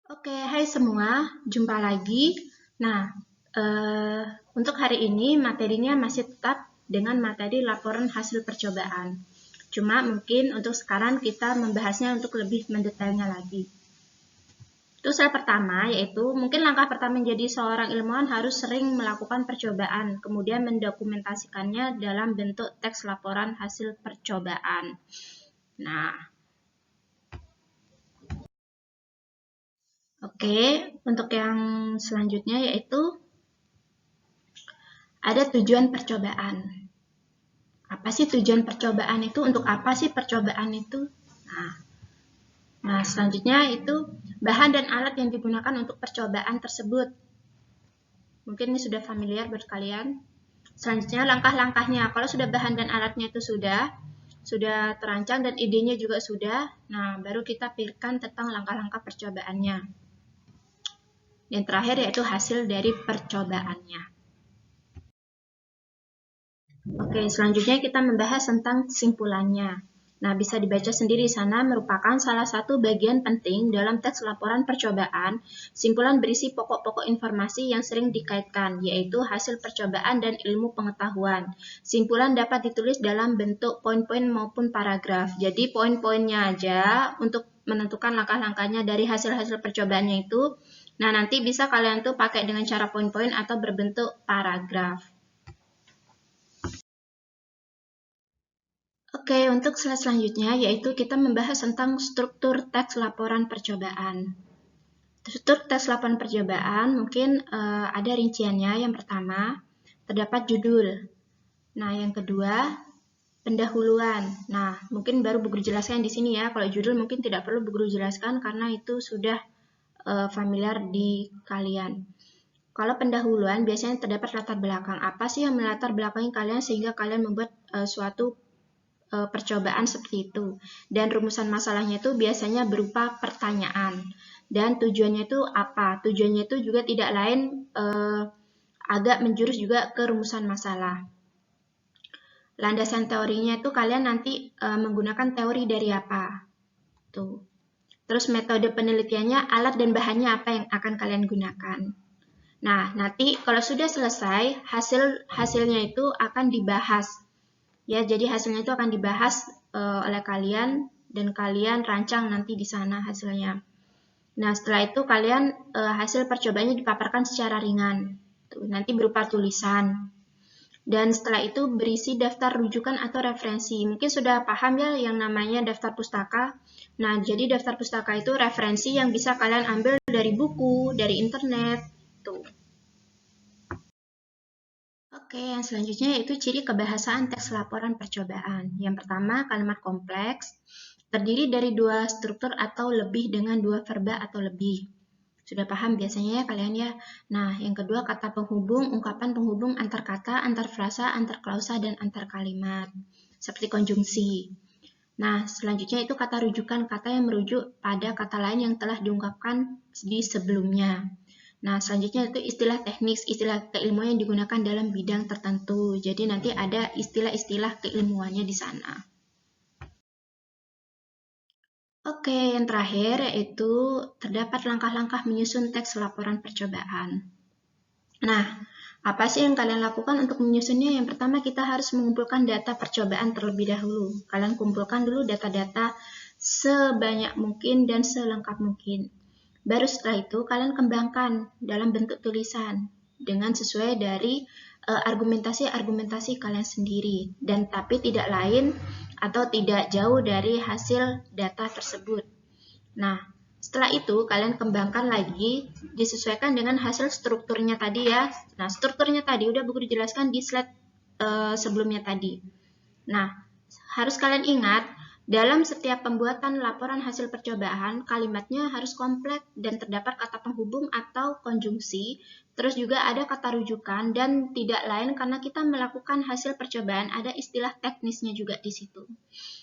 Oke, hai semua, jumpa lagi. Nah, untuk hari ini materinya masih tetap dengan materi laporan hasil percobaan. Cuma mungkin untuk sekarang kita membahasnya untuk lebih mendetailnya lagi. Itu soal pertama, yaitu mungkin langkah pertama menjadi seorang ilmuwan harus sering melakukan percobaan, kemudian mendokumentasikannya dalam bentuk teks laporan hasil percobaan. Nah, oke, untuk yang selanjutnya yaitu ada tujuan percobaan. Apa sih tujuan percobaan itu? Untuk apa sih percobaan itu? Nah, selanjutnya itu bahan dan alat yang digunakan untuk percobaan tersebut. Mungkin ini sudah familiar buat kalian. Selanjutnya langkah-langkahnya. Kalau sudah bahan dan alatnya itu sudah terancang dan idenya juga sudah, nah baru kita pilihkan tentang langkah-langkah percobaannya. Yang terakhir yaitu hasil dari percobaannya. Oke, selanjutnya kita membahas tentang kesimpulannya. Nah, bisa dibaca sendiri sana merupakan salah satu bagian penting dalam teks laporan percobaan. Simpulan berisi pokok-pokok informasi yang sering dikaitkan, yaitu hasil percobaan dan ilmu pengetahuan. Simpulan dapat ditulis dalam bentuk poin-poin maupun paragraf. Jadi, poin-poinnya aja untuk menentukan langkah-langkahnya dari hasil-hasil percobaannya itu. Nah, nanti bisa kalian tuh pakai dengan cara poin-poin atau berbentuk paragraf. Oke, untuk slide selanjutnya yaitu kita membahas tentang struktur teks laporan percobaan. Struktur teks laporan percobaan mungkin ada rinciannya. Yang pertama, terdapat judul. Nah, yang kedua, pendahuluan. Nah, mungkin baru Bu Guru jelaskan di sini ya. Kalau judul mungkin tidak perlu Bu Guru jelaskan karena itu sudah familiar di kalian. Kalau pendahuluan biasanya terdapat latar belakang. Apa sih yang melatar belakangi kalian sehingga kalian membuat suatu percobaan seperti itu. Dan rumusan masalahnya itu biasanya berupa pertanyaan. Dan tujuannya itu apa? Tujuannya itu juga tidak lain agak menjurus juga ke rumusan masalah. Landasan teorinya itu kalian nanti menggunakan teori dari apa? Tuh. Terus metode penelitiannya, alat dan bahannya apa yang akan kalian gunakan. Nah, nanti kalau sudah selesai, hasilnya itu akan dibahas. Ya, jadi hasilnya itu akan dibahas oleh kalian dan kalian rancang nanti di sana hasilnya. Nah, setelah itu kalian hasil percobaannya dipaparkan secara ringan. Tuh, nanti berupa tulisan. Dan setelah itu berisi daftar rujukan atau referensi. Mungkin sudah paham ya yang namanya daftar pustaka. Nah, jadi daftar pustaka itu referensi yang bisa kalian ambil dari buku, dari internet. Tuh. Oke, yang selanjutnya yaitu ciri kebahasaan teks laporan percobaan. Yang pertama, kalimat kompleks, terdiri dari dua struktur atau lebih dengan dua verba atau lebih. Sudah paham biasanya ya kalian ya? Nah, yang kedua kata penghubung, ungkapan penghubung antar kata, antar frasa, antar klausa, dan antar kalimat. Seperti konjungsi. Nah, selanjutnya itu kata rujukan, kata yang merujuk pada kata lain yang telah diungkapkan di sebelumnya. Nah, selanjutnya itu istilah teknis, istilah keilmuan yang digunakan dalam bidang tertentu. Jadi nanti ada istilah-istilah keilmuannya di sana. Oke, yang terakhir yaitu terdapat langkah-langkah menyusun teks laporan percobaan. Nah, apa sih yang kalian lakukan untuk menyusunnya? Yang pertama kita harus mengumpulkan data percobaan terlebih dahulu. Kalian kumpulkan dulu data-data sebanyak mungkin dan selengkap mungkin. Baru setelah itu kalian kembangkan dalam bentuk tulisan dengan sesuai dari argumentasi-argumentasi kalian sendiri dan tapi tidak lain atau tidak jauh dari hasil data tersebut. Nah, setelah itu kalian kembangkan lagi disesuaikan dengan hasil strukturnya tadi ya. Nah, strukturnya tadi udah buku dijelaskan di slide sebelumnya tadi. Nah, harus kalian ingat dalam setiap pembuatan laporan hasil percobaan, kalimatnya harus kompleks dan terdapat kata penghubung atau konjungsi, terus juga ada kata rujukan dan tidak lain karena kita melakukan hasil percobaan ada istilah teknisnya juga di situ.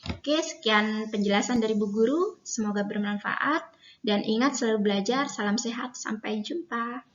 Oke, sekian penjelasan dari Bu Guru, semoga bermanfaat dan ingat selalu belajar, salam sehat, sampai jumpa.